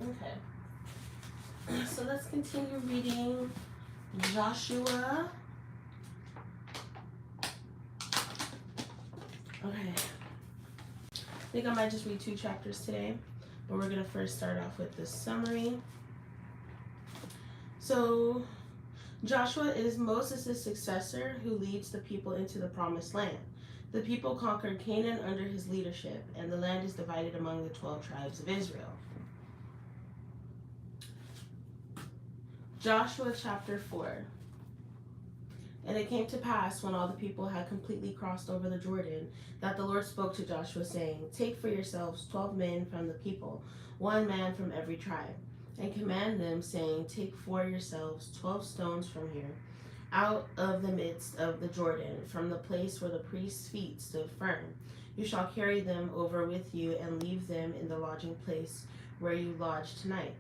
Okay. So let's continue reading Joshua. Okay. I think I might just read 2 chapters today, but we're going to first start off with the summary. So, Joshua is Moses' successor who leads the people into the promised land. The people conquered Canaan under his leadership, and the land is divided among the 12 tribes of Israel. Joshua chapter 4. And it came to pass, when all the people had completely crossed over the Jordan, that the Lord spoke to Joshua, saying, Take for yourselves 12 men from the people, 1 man from every tribe, and command them, saying, Take for yourselves 12 stones from here, out of the midst of the Jordan, from the place where the priest's feet stood firm. You shall carry them over with you, and leave them in the lodging place where you lodge tonight.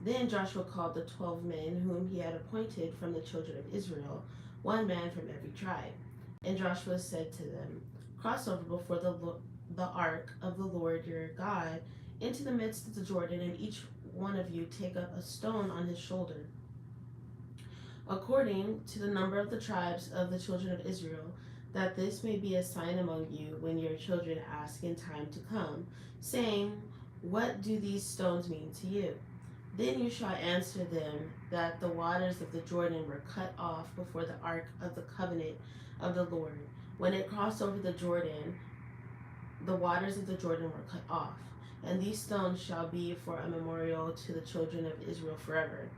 Then Joshua called the 12 men whom he had appointed from the children of Israel, 1 man from every tribe. And Joshua said to them, Cross over before the ark of the Lord your God into the midst of the Jordan, and each one of you take up a stone on his shoulder, according to the number of the tribes of the children of Israel, that this may be a sign among you when your children ask in time to come, saying, What do these stones mean to you? Then you shall answer them that the waters of the Jordan were cut off before the ark of the covenant of the Lord. When it crossed over the Jordan, the waters of the Jordan were cut off. And these stones shall be for a memorial to the children of Israel forever.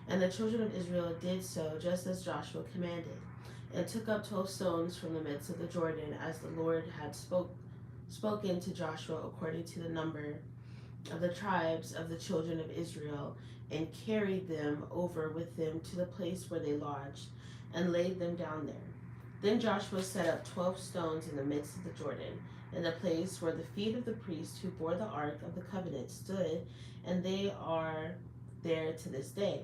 And the children of Israel did so, just as Joshua commanded, and took up 12 stones from the midst of the Jordan, as the Lord had spoken to Joshua according to the number of the tribes of the children of Israel, and carried them over with them to the place where they lodged, and laid them down there. Then Joshua set up 12 stones in the midst of the Jordan, in the place where the feet of the priests who bore the ark of the covenant stood, and they are there to this day.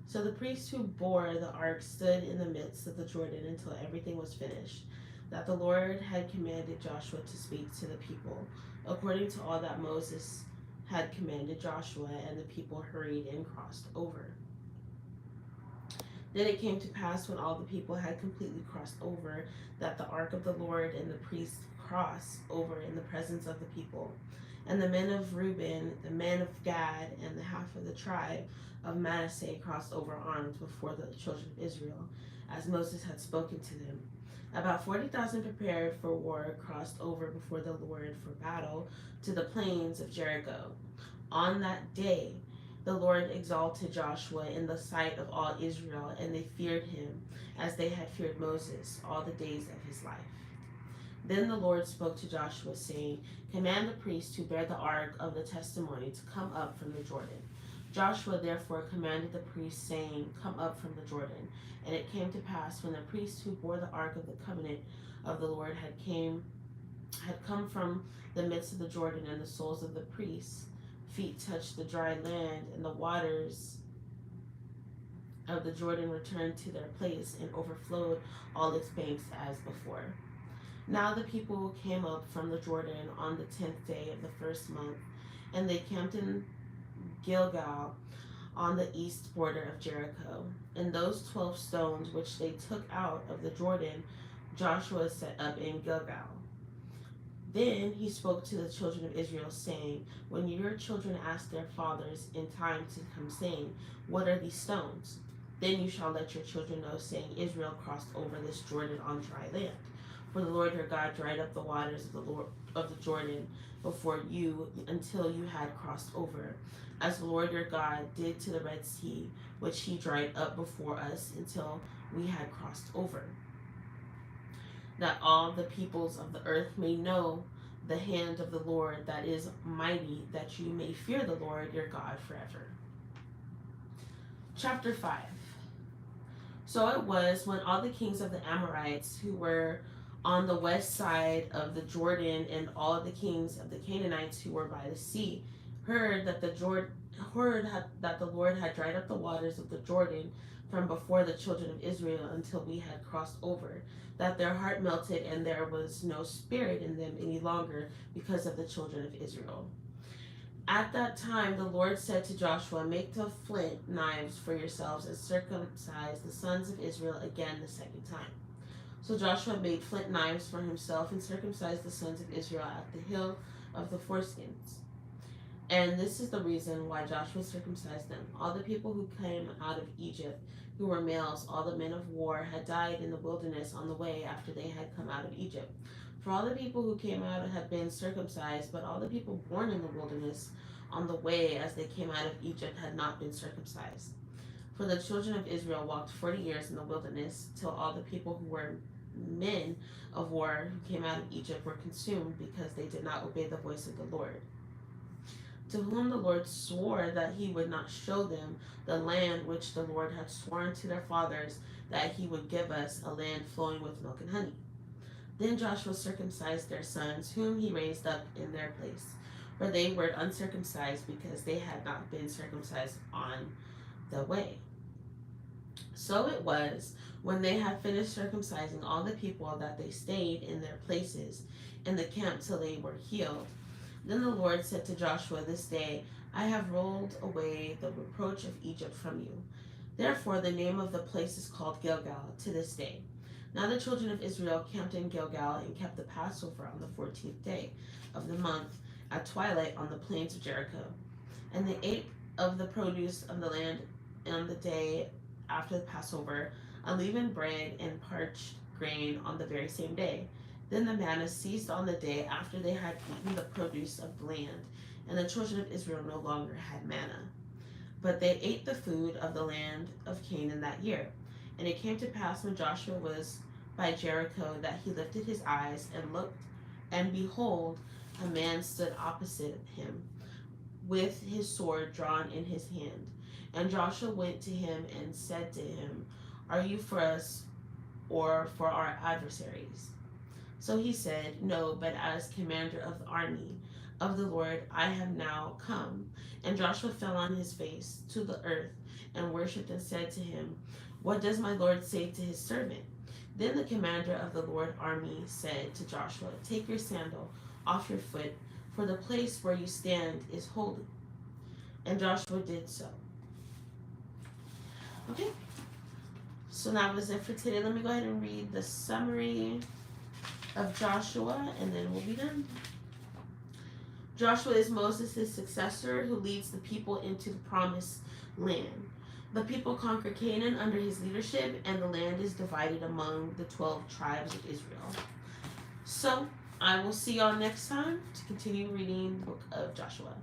So the priests who bore the ark stood in the midst of the Jordan until everything was finished, that the Lord had commanded Joshua to speak to the people, according to all that Moses had commanded Joshua, and the people hurried and crossed over. Then it came to pass, when all the people had completely crossed over, that the ark of the Lord and the priests crossed over in the presence of the people. And the men of Reuben, the men of Gad, and the half of the tribe of Manasseh crossed over armed before the children of Israel, as Moses had spoken to them. About 40,000 prepared for war crossed over before the Lord for battle to the plains of Jericho. On that day, the Lord exalted Joshua in the sight of all Israel, and they feared him as they had feared Moses all the days of his life. Then the Lord spoke to Joshua, saying, Command the priests who bear the ark of the testimony to come up from the Jordan. Joshua therefore commanded the priests, saying, Come up from the Jordan. And it came to pass, when the priests who bore the ark of the covenant of the Lord had come from the midst of the Jordan, and the soles of the priests' feet touched the dry land, and the waters of the Jordan returned to their place and overflowed all its banks as before. Now the people came up from the Jordan on the 10th day of the first month, and they camped in Gilgal on the east border of Jericho. And those 12 stones which they took out of the Jordan, Joshua set up in Gilgal. Then he spoke to the children of Israel, saying, When your children ask their fathers in time to come, saying, What are these stones? Then you shall let your children know, saying, Israel crossed over this Jordan on dry land. For the Lord your God dried up the waters of the Jordan before you until you had crossed over, as the Lord your God did to the Red Sea, which he dried up before us until we had crossed over, that all the peoples of the earth may know the hand of the Lord that is mighty, that you may fear the Lord your God forever. Chapter 5. So it was, when all the kings of the Amorites who were on the west side of the Jordan, and all of the kings of the Canaanites who were by the sea, heard that the Lord had dried up the waters of the Jordan from before the children of Israel until we had crossed over, that their heart melted, and there was no spirit in them any longer because of the children of Israel. At that time, the Lord said to Joshua, "Make the flint knives for yourselves and circumcise the sons of Israel again the second time." So Joshua made flint knives for himself and circumcised the sons of Israel at the hill of the foreskins. And this is the reason why Joshua circumcised them. All the people who came out of Egypt, who were males, all the men of war, had died in the wilderness on the way after they had come out of Egypt. For all the people who came out had been circumcised, but all the people born in the wilderness on the way as they came out of Egypt had not been circumcised. For the children of Israel walked 40 years in the wilderness, till all the people who were men of war who came out of Egypt were consumed, because they did not obey the voice of the Lord, to whom the Lord swore that he would not show them the land which the Lord had sworn to their fathers that he would give us, a land flowing with milk and honey. Then Joshua circumcised their sons, whom he raised up in their place, for they were uncircumcised because they had not been circumcised on the way. So it was, when they had finished circumcising all the people, that they stayed in their places in the camp till they were healed. Then the Lord said to Joshua, "This day I have rolled away the reproach of Egypt from you." Therefore the name of the place is called Gilgal to this day. Now the children of Israel camped in Gilgal and kept the Passover on the 14th day of the month at twilight on the plains of Jericho. And they ate of the produce of the land on the day after the Passover, unleavened bread and parched grain on the very same day. Then the manna ceased on the day after they had eaten the produce of the land, and the children of Israel no longer had manna. But they ate the food of the land of Canaan that year. And it came to pass, when Joshua was by Jericho, that he lifted his eyes and looked, and behold, a man stood opposite him, with his sword drawn in his hand. And Joshua went to him and said to him, "Are you for us or for our adversaries?" So he said, "No, but as commander of the army of the Lord I have now come." And Joshua fell on his face to the earth and worshipped and said to him, "What does my Lord say to his servant?" Then the commander of the Lord army said to Joshua, "Take your sandal off your foot, for the place where you stand is holy." And Joshua did so. Okay, so that was it for today. Let me go ahead and read the summary of Joshua, and then we'll be done. Joshua is Moses' successor, who leads the people into the promised land. The people conquer Canaan under his leadership, and the land is divided among the 12 tribes of Israel. So I will see y'all next time to continue reading the book of Joshua.